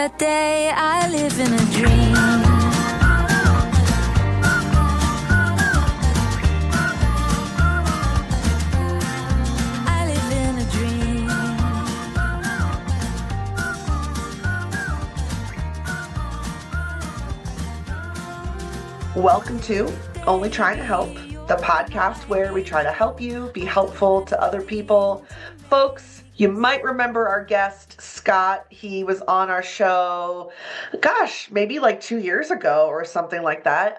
a day, I live in a dream. I live in a dream. Welcome to Only Trying to Help, the podcast where we try to help you be helpful to other people. Folks, you might remember our guest, Scott. He was on our show, maybe like 2 years ago or something like that.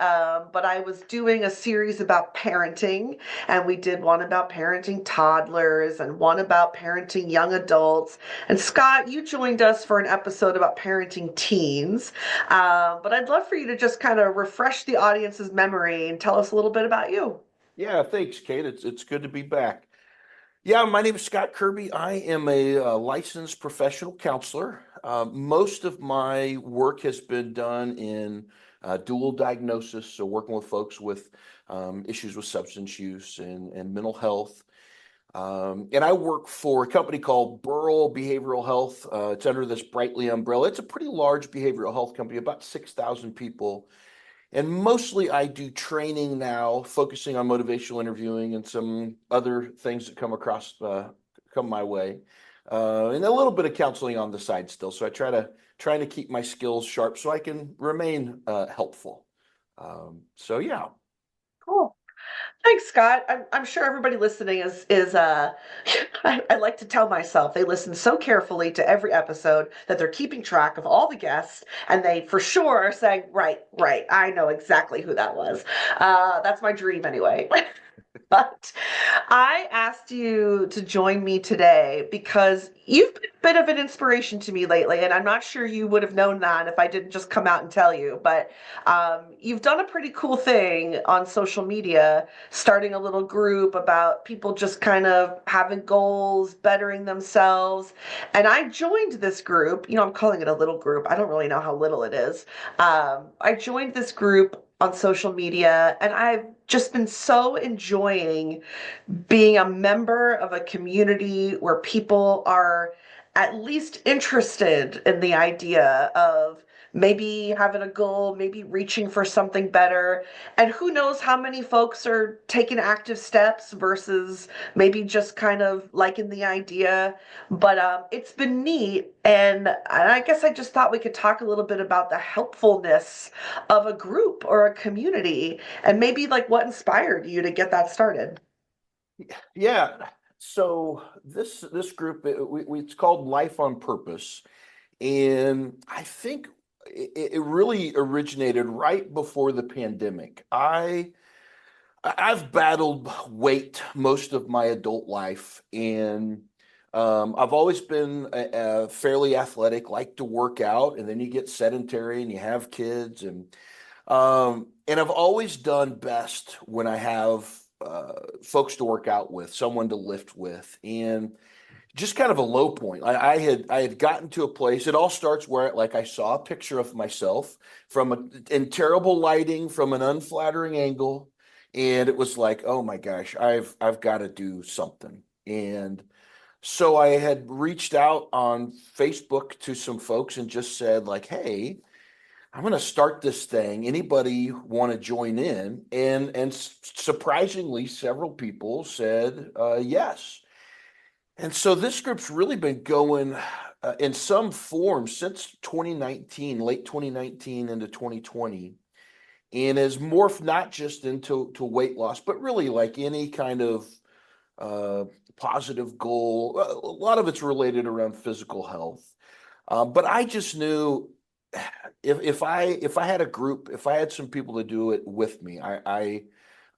But I was doing a series about parenting, and we did one about parenting toddlers and one about parenting young adults. And Scott, you joined us for an episode about parenting teens. But I'd love for you to just kind of refresh the audience's memory and tell us a little bit about you. Yeah, thanks, Kate. It's good to be back. Yeah, my name is Scott Kirby. I am a licensed professional counselor. Most of my work has been done in dual diagnosis, so working with folks with issues with substance use and mental health. And I work for a company called Burrell Behavioral Health. It's under this Brightly umbrella. It's a pretty large behavioral health company, about 6,000 people. And mostly I do training now, focusing on motivational interviewing and some other things that come my way, and a little bit of counseling on the side still. So I try to keep my skills sharp so I can remain helpful. So yeah. Cool. Thanks, Scott. I'm sure everybody listening is I like to tell myself they listen so carefully to every episode that they're keeping track of all the guests, and they for sure are saying, right, I know exactly who that was. That's my dream anyway. But I asked you to join me today because you've been a bit of an inspiration to me lately, and I'm not sure you would have known that if I didn't just come out and tell you. But you've done a pretty cool thing on social media, starting a little group about people just kind of having goals, bettering themselves. And I joined this group. I'm calling it a little group. I don't really know how little it is. I joined this group on social media, and I've just been so enjoying being a member of a community where people are at least interested in the idea of maybe having a goal, maybe reaching for something better. And who knows how many folks are taking active steps versus maybe just kind of liking the idea. But it's been neat. And I guess I just thought we could talk a little bit about the helpfulness of a group or a community and maybe like what inspired you to get that started. Yeah. So this group, it's called Life on Purpose. And I think it really originated right before the pandemic. I've battled weight most of my adult life, and I've always been fairly athletic, like to work out, and then you get sedentary and you have kids, and I've always done best when I have folks to work out with, someone to lift with, and just kind of a low point. I had gotten to a place. It all starts where like I saw a picture of myself in terrible lighting from an unflattering angle, and it was like, oh my gosh, I've got to do something. And so I had reached out on Facebook to some folks and just said like, hey, I'm going to start this thing. Anybody want to join in? And surprisingly, several people said yes. And so this group's really been going in some form since 2019, late 2019 into 2020, and has morphed not just into weight loss, but really like any kind of positive goal. A lot of it's related around physical health. But I just knew if I had a group, if I had some people to do it with me, I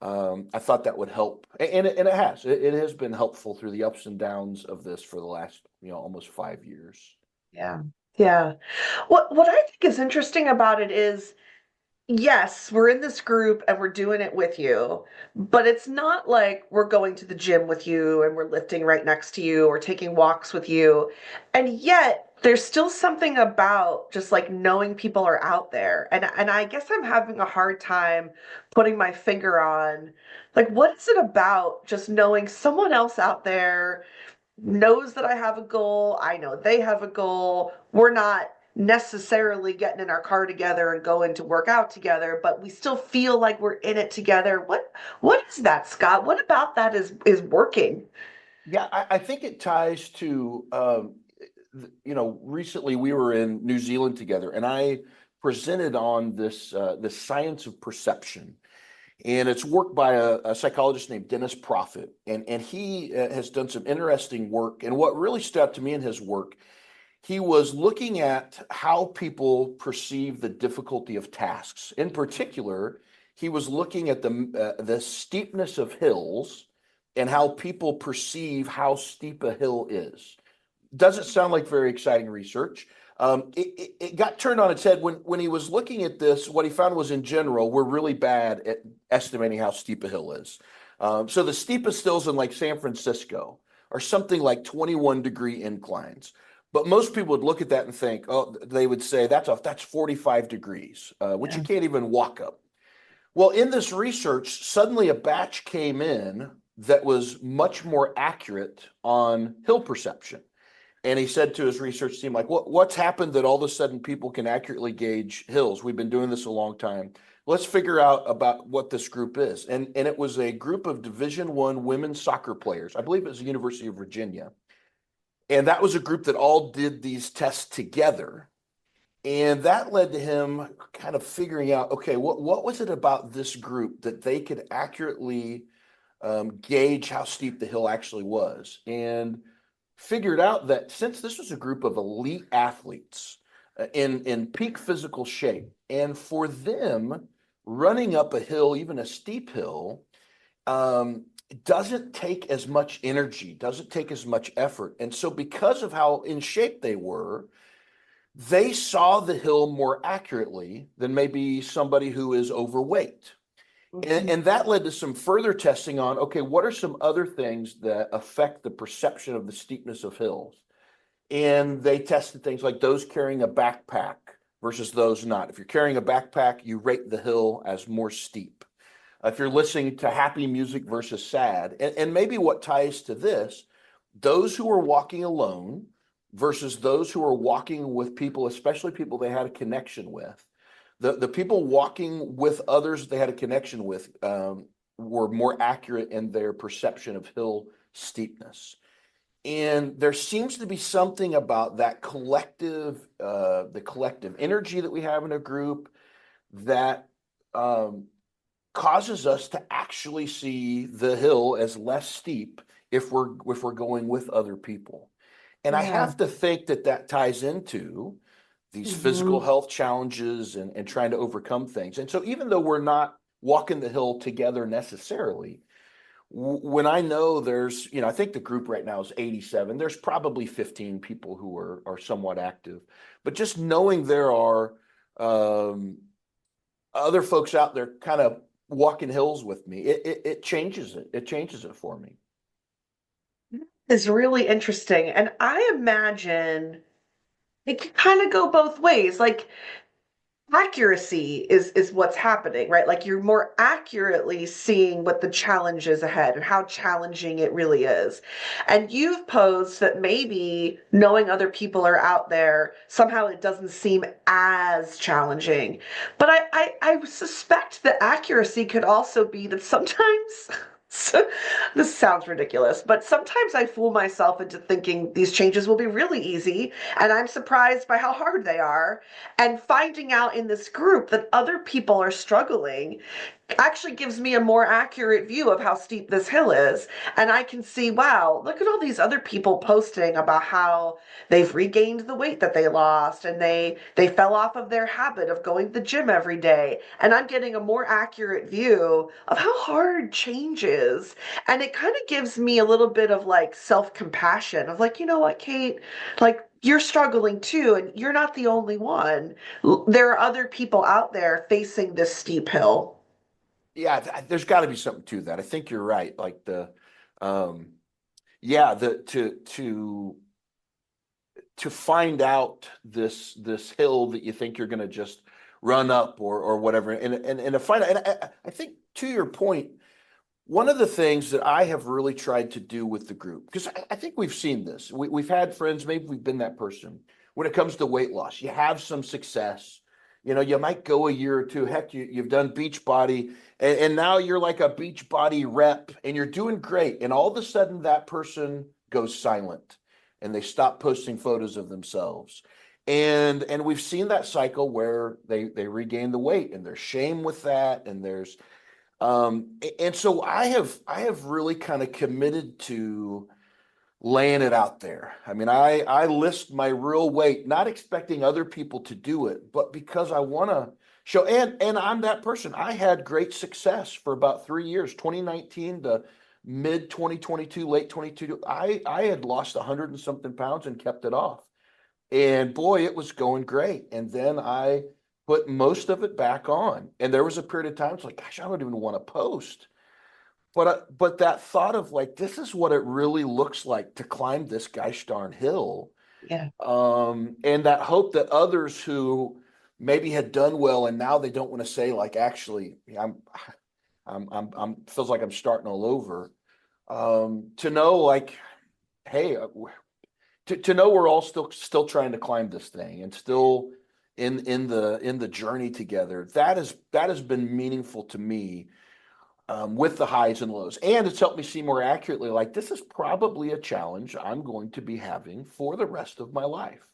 thought that would help, and it has. It has been helpful through the ups and downs of this for the last, almost 5 years. Yeah. Yeah. What I think is interesting about it is, yes, we're in this group and we're doing it with you, but it's not like we're going to the gym with you and we're lifting right next to you or taking walks with you. And yet there's still something about just like knowing people are out there. And I guess I'm having a hard time putting my finger on like what is it about just knowing someone else out there knows that I have a goal. I know they have a goal. We're not necessarily getting in our car together and going to work out together, but we still feel like we're in it together. What is that, Scott? What about that is working? Yeah, I think it ties to, recently we were in New Zealand together, and I presented on this science of perception, and it's work by a psychologist named Dennis Profit, and he has done some interesting work. And what really stood out to me in his work, he was looking at how people perceive the difficulty of tasks. In particular, he was looking at the steepness of hills and how people perceive how steep a hill is. Doesn't sound like very exciting research. It got turned on its head when he was looking at this. What he found was, in general, we're really bad at estimating how steep a hill is. So the steepest hills in like San Francisco are something like 21-degree inclines. But most people would look at that and think, oh, they would say that's 45 degrees, which you can't even walk up. Well, in this research, suddenly a batch came in that was much more accurate on hill perception. And he said to his research team, like, what's happened that all of a sudden people can accurately gauge hills? We've been doing this a long time. Let's figure out about what this group is. And it was a group of Division I women's soccer players. I believe it was the University of Virginia. And that was a group that all did these tests together. And that led to him kind of figuring out, okay, what was it about this group that they could accurately gauge how steep the hill actually was? And figured out that since this was a group of elite athletes in peak physical shape, and for them, running up a hill, even a steep hill, doesn't take as much energy, doesn't take as much effort. And so because of how in shape they were, they saw the hill more accurately than maybe somebody who is overweight. And that led to some further testing on, okay, what are some other things that affect the perception of the steepness of hills? And they tested things like those carrying a backpack versus those not. If you're carrying a backpack, you rate the hill as more steep. If you're listening to happy music versus sad, and maybe what ties to this, those who are walking alone versus those who are walking with people, especially people they had a connection with. The people walking with others they had a connection with were more accurate in their perception of hill steepness. And there seems to be something about that the collective energy that we have in a group that causes us to actually see the hill as less steep if we're going with other people. And I have to think that ties into these physical health challenges and trying to overcome things. And so even though we're not walking the hill together necessarily, when I know there's, I think the group right now is 87, there's probably 15 people who are somewhat active. But just knowing there are other folks out there kind of walking hills with me, it changes it. It changes it for me. It's really interesting. And I imagine it could kind of go both ways. Like accuracy is what's happening, right? Like you're more accurately seeing what the challenge is ahead and how challenging it really is. And you've posed that maybe knowing other people are out there, somehow it doesn't seem as challenging. But I suspect the accuracy could also be that sometimes so, this sounds ridiculous, but sometimes I fool myself into thinking these changes will be really easy, and I'm surprised by how hard they are. And finding out in this group that other people are struggling actually gives me a more accurate view of how steep this hill is. And I can see, wow, look at all these other people posting about how they've regained the weight that they lost and they fell off of their habit of going to the gym every day. And I'm getting a more accurate view of how hard change is. And it kind of gives me a little bit of like self-compassion of like, you know what, Kate, like you're struggling too, and you're not the only one. There are other people out there facing this steep hill. Yeah, there's got to be something to that. I think you're right. Like yeah, to find out this hill that you think you're going to just run up or whatever, and to find out. And I think to your point, one of the things that I have really tried to do with the group, because I think we've seen this. We've had friends, maybe we've been that person when it comes to weight loss. You have some success. You know, you might go a year or two. Heck, you've done Beachbody, and now you're like a Beachbody rep, and you're doing great. And all of a sudden, that person goes silent, and they stop posting photos of themselves. And we've seen that cycle where they regain the weight, and there's shame with that, and there's and so I have really kind of committed to laying it out there. I mean, I list my real weight, not expecting other people to do it, but because I want to show, and I'm that person. I had great success for about 3 years, 2019 to mid 2022, late 22. I had lost 100 and something pounds and kept it off. And boy, it was going great. And then I put most of it back on. And there was a period of time it's like, gosh, I don't even want to post. But that thought of like, this is what it really looks like to climb this gosh darn hill. Yeah. And that hope that others who maybe had done well and now they don't want to say like, actually, I'm feels like I'm starting all over. To know like, hey, to know we're all still trying to climb this thing and still in the journey together. That has been meaningful to me, with the highs and lows. And it's helped me see more accurately, like this is probably a challenge I'm going to be having for the rest of my life.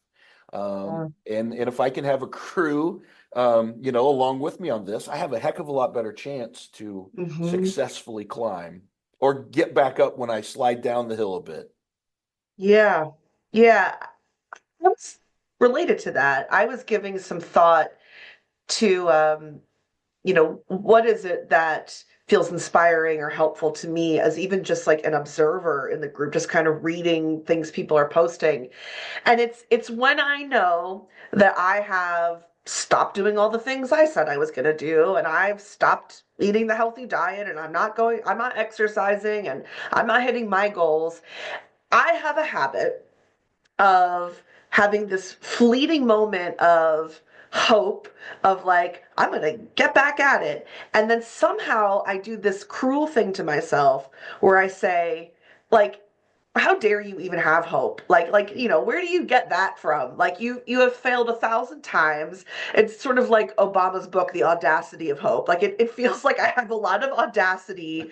And if I can have a crew, along with me on this, I have a heck of a lot better chance to successfully climb or get back up when I slide down the hill a bit. Yeah. Yeah. I was related to that. I was giving some thought to, what is it that feels inspiring or helpful to me as even just like an observer in the group, just kind of reading things people are posting. And it's when I know that I have stopped doing all the things I said I was going to do, and I've stopped eating the healthy diet, and I'm not exercising, and I'm not hitting my goals. I have a habit of having this fleeting moment of hope of like, I'm going to get back at it. And then somehow I do this cruel thing to myself where I say, like, how dare you even have hope? Where do you get that from? Like you have failed 1,000 times. It's sort of like Obama's book, The Audacity of Hope. Like it feels like I have a lot of audacity,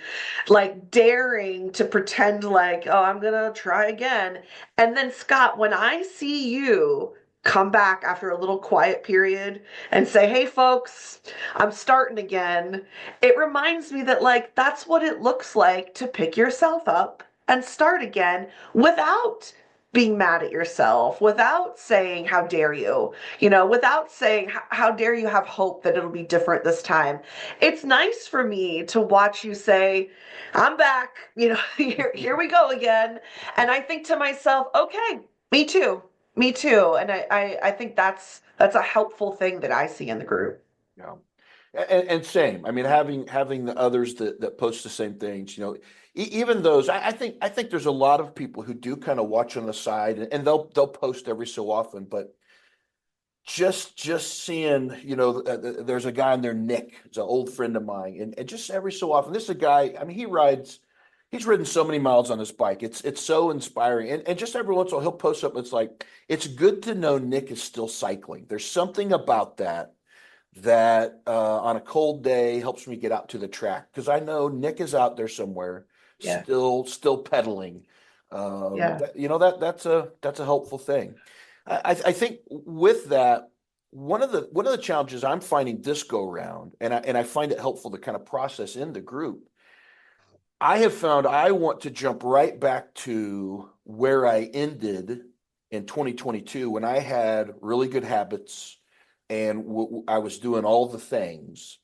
like daring to pretend like, oh, I'm gonna try again. And then Scott, when I see you come back after a little quiet period and say, hey folks, I'm starting again, it reminds me that like that's what it looks like to pick yourself up and start again without being mad at yourself, without saying, how dare you, without saying, how dare you have hope that it'll be different this time. It's nice for me to watch you say, I'm back, here we go again. And I think to myself, okay, me too, me too. And I think that's a helpful thing that I see in the group. Yeah. And same. I mean, having the others that post the same things, even those, I think there's a lot of people who do kind of watch on the side and they'll post every so often, but just seeing, there's a guy in there, Nick, it's an old friend of mine, and just every so often, this is a guy, I mean, he's ridden so many miles on his bike. It's so inspiring. And just every once in a while he'll post something. It's like, it's good to know Nick is still cycling. There's something about that on a cold day helps me get out to the track because I know Nick is out there somewhere, Yeah. still pedaling. Yeah. That's a helpful thing. I think with that, one of the challenges I'm finding this go around, and I find it helpful to kind of process in the group. I have found I want to jump right back to where I ended in 2022 when I had really good habits and I was doing all the things.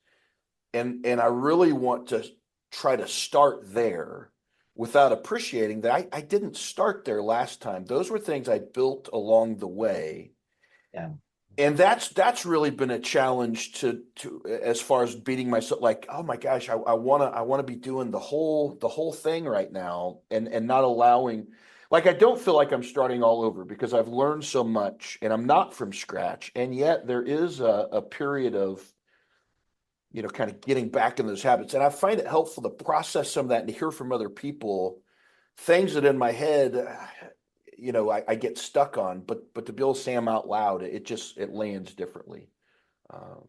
And I really want to try to start there without appreciating that I didn't start there last time. Those were things I built along the way. Yeah. And that's really been a challenge to as far as beating myself, like, oh my gosh, I wanna be doing the whole thing right now and not allowing, like, I don't feel like I'm starting all over because I've learned so much and I'm not from scratch. And yet there is a period of, kind of getting back in those habits. And I find it helpful to process some of that and to hear from other people things that in my head, I get stuck on, but to be able to say them out loud, it lands differently. Um,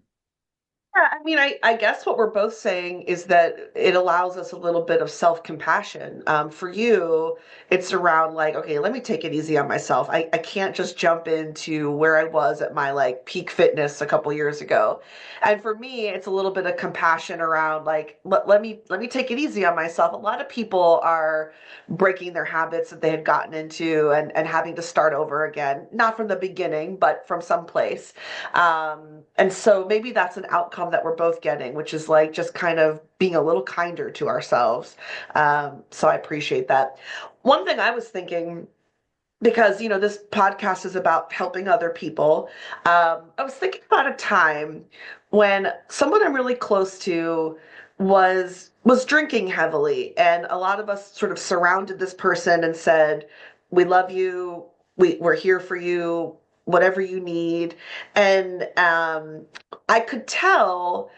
Yeah, I mean, I guess what we're both saying is that it allows us a little bit of self-compassion. For you, it's around like, okay, let me take it easy on myself. I can't just jump into where I was at my like peak fitness a couple years ago. And for me, it's a little bit of compassion around like, let me take it easy on myself. A lot of people are breaking their habits that they had gotten into and having to start over again, not from the beginning, but from someplace. And so maybe that's an outcome that we're both getting, which is like just kind of being a little kinder to ourselves. So I appreciate that. One thing I was thinking, because this podcast is about helping other people. I was thinking about a time when someone I'm really close to was drinking heavily, and a lot of us sort of surrounded this person and said, "We love you. We're here for you. Whatever you need." And I could tell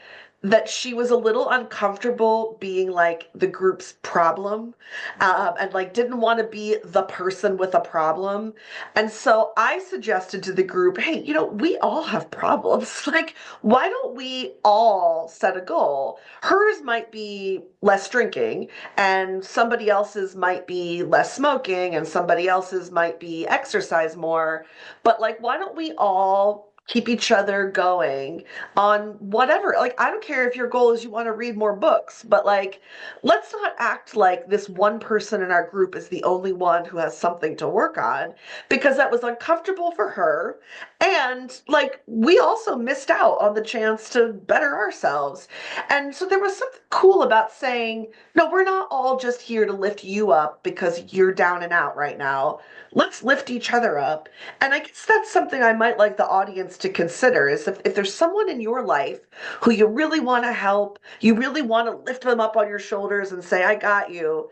that she was a little uncomfortable being like the group's problem, and like didn't want to be the person with a problem. And so I suggested to the group, hey, we all have problems. Like, why don't we all set a goal? Hers might be less drinking, and somebody else's might be less smoking, and somebody else's might be exercise more. But like, why don't we all keep each other going on whatever? Like, I don't care if your goal is you want to read more books, but like, let's not act like this one person in our group is the only one who has something to work on, because that was uncomfortable for her. And like, we also missed out on the chance to better ourselves. And so there was something cool about saying, no, we're not all just here to lift you up because you're down and out right now. Let's lift each other up. And I guess that's something I might like the audience to consider, is if there's someone in your life who you really want to help, you really want to lift them up on your shoulders and say, I got you.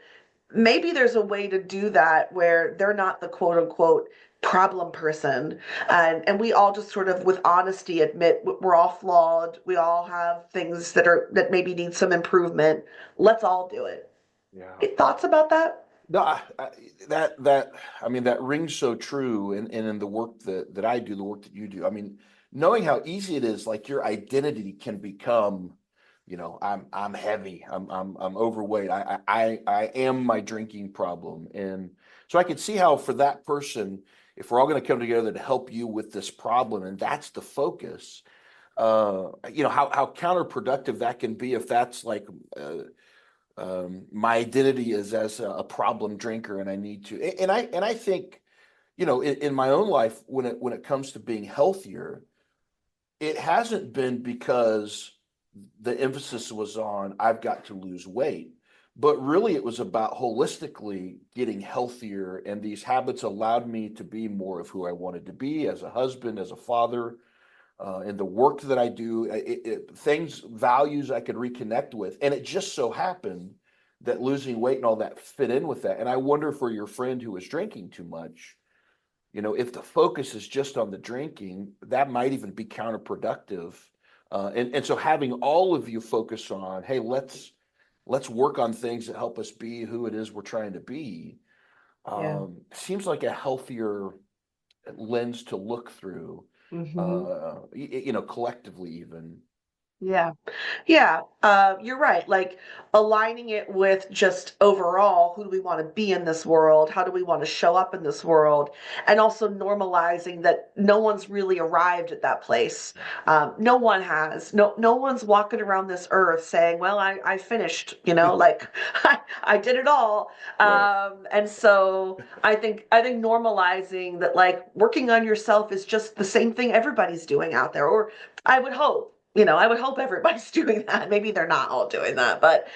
Maybe there's a way to do that where they're not the quote unquote problem person. And we all just sort of with honesty admit we're all flawed. We all have things that maybe need some improvement. Let's all do it. yeah. Thoughts about that? No, that I mean that rings so true, and in the work that I do, the work that you do. I mean, knowing how easy it is, like your identity can become, I'm heavy, I'm overweight, I am my drinking problem, and so I could see how for that person, if we're all going to come together to help you with this problem, and that's the focus, how counterproductive that can be if that's like. My identity is as a problem drinker, and I need to. And I think, in my own life, when it comes to being healthier, it hasn't been because the emphasis was on I've got to lose weight, but really it was about holistically getting healthier, and these habits allowed me to be more of who I wanted to be as a husband, as a father, in the work that I do, things, values I could reconnect with. And it just so happened that losing weight and all that fit in with that. And I wonder for your friend who was drinking too much, if the focus is just on the drinking, that might even be counterproductive. And so having all of you focus on, hey, let's work on things that help us be who it is we're trying to be, Yeah. seems like a healthier lens to look through, Hmm. collectively even. Yeah. Yeah. You're right. Like aligning it with just overall, who do we want to be in this world? How do we want to show up in this world? And also normalizing that no one's really arrived at that place. No one has. No one's walking around this earth saying, well, I finished, like I did it all. Right. And so I think normalizing that, like, working on yourself is just the same thing everybody's doing out there, or I would hope. I would hope everybody's doing that. Maybe they're not all doing that, but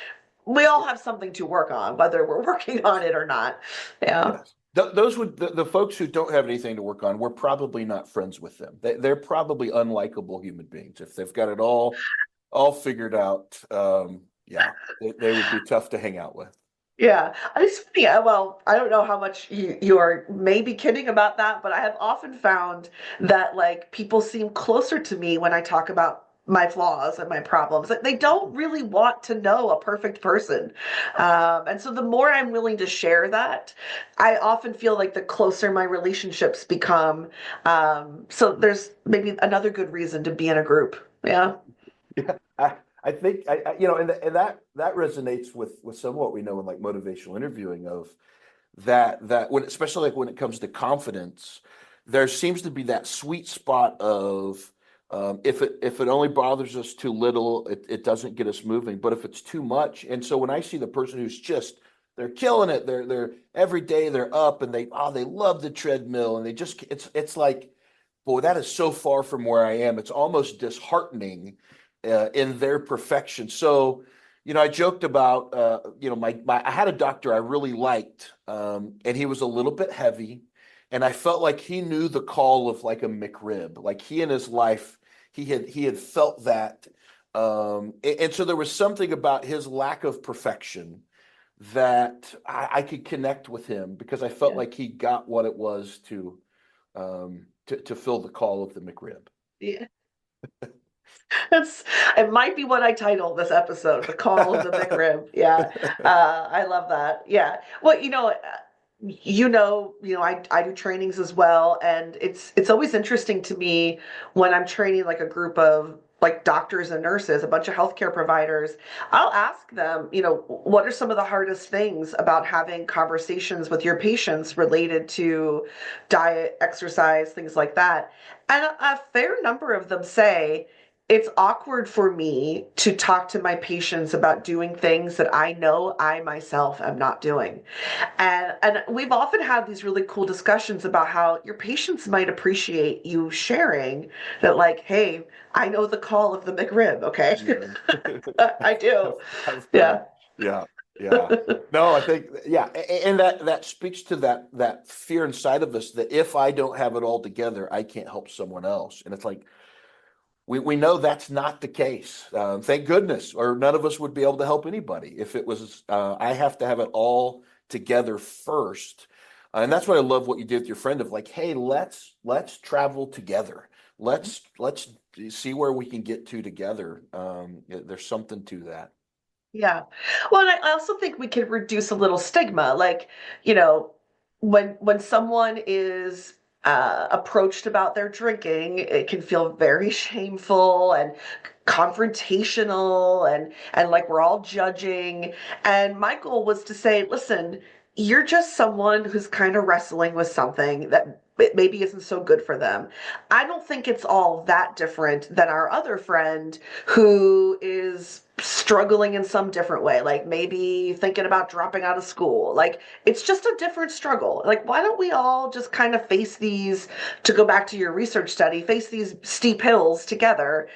we all have something to work on, whether we're working on it or not. Yeah. Yes. Those would the folks who don't have anything to work on, we're probably not friends with them. They're probably unlikable human beings. If they've got it all figured out, yeah, they would be tough to hang out with. Yeah. It's funny. Well, I don't know how much you are maybe kidding about that, but I have often found that like people seem closer to me when I talk about my flaws and my problems. Like, they don't really want to know a perfect person. And so the more I'm willing to share that, I often feel like the closer my relationships become. So there's maybe another good reason to be in a group. Yeah. Yeah, I think you know, and that resonates with some of what we know in like motivational interviewing of that when especially like when it comes to confidence, there seems to be that sweet spot of if it only bothers us too little, it doesn't get us moving. But if it's too much, and so when I see the person who's just they're killing it, they're every day they're up and they love the treadmill and they just it's like, boy, that is so far from where I am. It's almost disheartening in their perfection. So, you know, I joked about, you know, I had a doctor I really liked, and he was a little bit heavy, and I felt like he knew the call of like a McRib. Like he in his life, he had felt that, and so there was something about his lack of perfection that I could connect with him because I felt Yeah. like he got what it was to fill the call of the McRib. Yeah. That's it might be what I title this episode, The Call of the McRib. Yeah. I love that. Yeah. Well, I do trainings as well, and it's always interesting to me when I'm training like a group of like doctors and nurses, a bunch of healthcare providers. I'll ask them, what are some of the hardest things about having conversations with your patients related to diet, exercise, things like that. And a fair number of them say, it's awkward for me to talk to my patients about doing things that I know I myself am not doing. And we've often had these really cool discussions about how your patients might appreciate you sharing that, like, hey, I know the call of the McRib, okay? I do. I've Yeah. yeah, yeah. No, I think yeah, and that speaks to that fear inside of us that if I don't have it all together, I can't help someone else. And it's like we know that's not the case. Thank goodness, or none of us would be able to help anybody if it was. I have to have it all together first, and that's what I love what you did with your friend of like, hey, let's travel together. Let's see where we can get to together. There's something to that. Yeah. Well, and I also think we can reduce a little stigma. Like, you know, when someone is approached about their drinking, it can feel very shameful and confrontational and like we're all judging. And my goal was to say, listen, you're just someone who's kind of wrestling with something that maybe isn't so good for them. I don't think it's all that different than our other friend who is struggling in some different way, like maybe thinking about dropping out of school. Like it's just a different struggle. Like, why don't we all just kind of face these, to go back to your research study, face these steep hills together?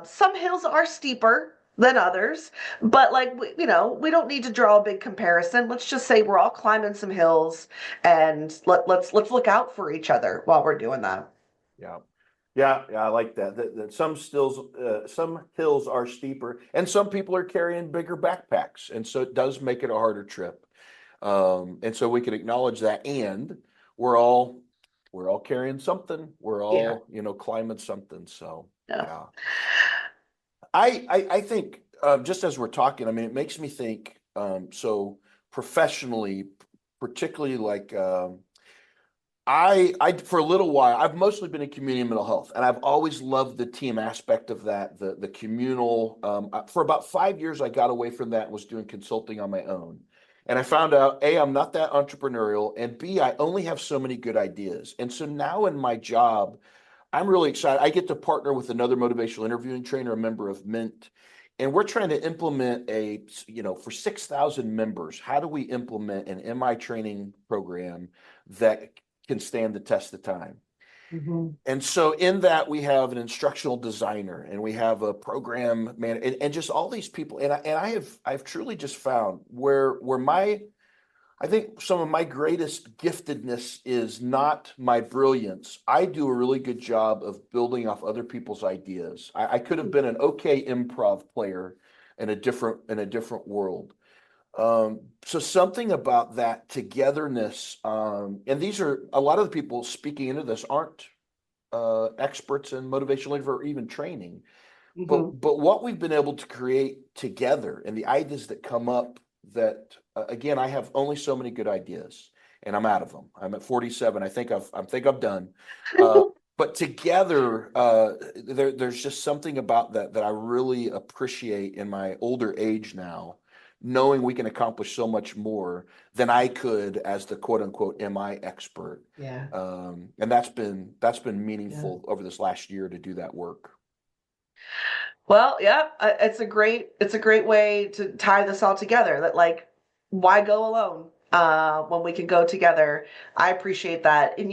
Some hills are steeper than others, but like, we don't need to draw a big comparison. Let's just say we're all climbing some hills and let's look out for each other while we're doing that. Yeah. Yeah, yeah, I like that. That some hills are steeper, and some people are carrying bigger backpacks, and so it does make it a harder trip. And so we can acknowledge that, and we're all we're all carrying something. We're Yeah. all, climbing something. So Yeah. yeah, I think just as we're talking, I mean, it makes me think. So professionally, particularly like. I for a little while, I've mostly been in community mental health, and I've always loved the team aspect of that, the communal. For about 5 years, I got away from that and was doing consulting on my own. And I found out, A, I'm not that entrepreneurial, and B, I only have so many good ideas. And so now in my job, I'm really excited. I get to partner with another motivational interviewing trainer, a member of Mint, and we're trying to implement for 6,000 members, how do we implement an MI training program that can stand the test of time? Mhm. And so in that we have an instructional designer and we have a program man and just all these people. I've truly just found where I think some of my greatest giftedness is not my brilliance. I do a really good job of building off other people's ideas. I could have been an okay improv player in a different world. So something about that togetherness, and these are a lot of the people speaking into this aren't experts in motivational leadership or even training, Mhm. but what we've been able to create together and the ideas that come up that again, I have only so many good ideas and I'm out of them. I'm at 47. I think I've done. But together, there's just something about that I really appreciate in my older age now, knowing we can accomplish so much more than I could as the quote unquote MI expert. Yeah. And that's been Yeah. meaningful over this last year to do that work. Well, yeah, it's a great way to tie this all together. That like, why go alone when we can go together? I appreciate that. And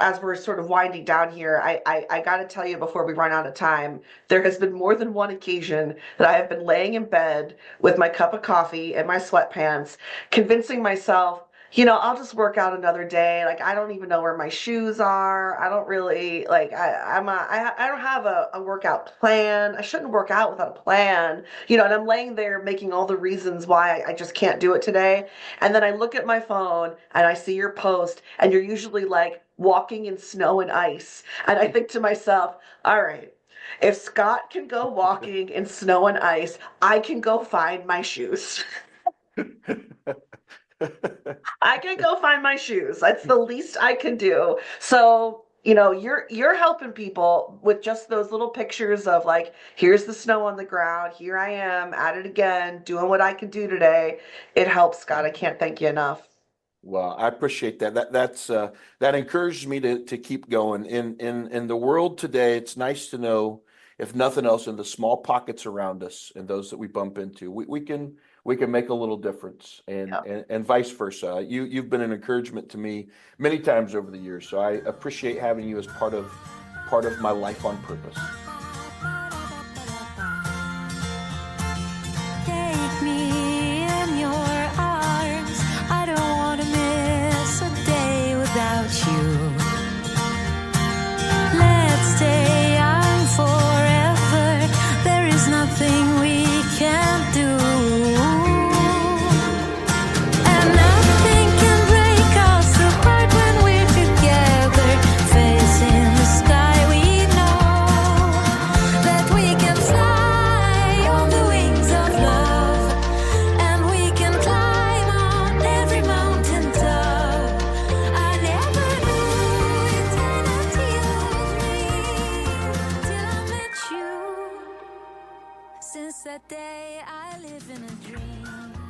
as we're sort of winding down here, I got to tell you before we run out of time, there has been more than one occasion that I have been laying in bed with my cup of coffee and my sweatpants, convincing myself, I'll just work out another day. Like I don't even know where my shoes are. I don't really like I don't have a workout plan. I shouldn't work out without a plan. And I'm laying there making all the reasons why I just can't do it today. And then I look at my phone and I see your post and you're usually like walking in snow and ice. And I think to myself, all right, if Scott can go walking in snow and ice, I can go find my shoes. I can go find my shoes. That's the least I can do. So, you're helping people with just those little pictures of like, here's the snow on the ground, here I am at it again, doing what I can do today. It helps, Scott. I can't thank you enough. Well, I appreciate that. That encourages me to keep going. In the world today, it's nice to know, if nothing else, in the small pockets around us and those that we bump into, we can make a little difference, and Yeah. and vice versa. You've been an encouragement to me many times over the years, so I appreciate having you as part of my life on purpose. Take me in your arms. I don't want to miss a day without you. Let's stay young forever. There is nothing we can't do. And nothing can break us apart when we're together. Facing the sky, we know that we can fly on the wings of love. And we can climb on every mountain top. I never knew eternity was real till I met you. Since that day, I live in a dream.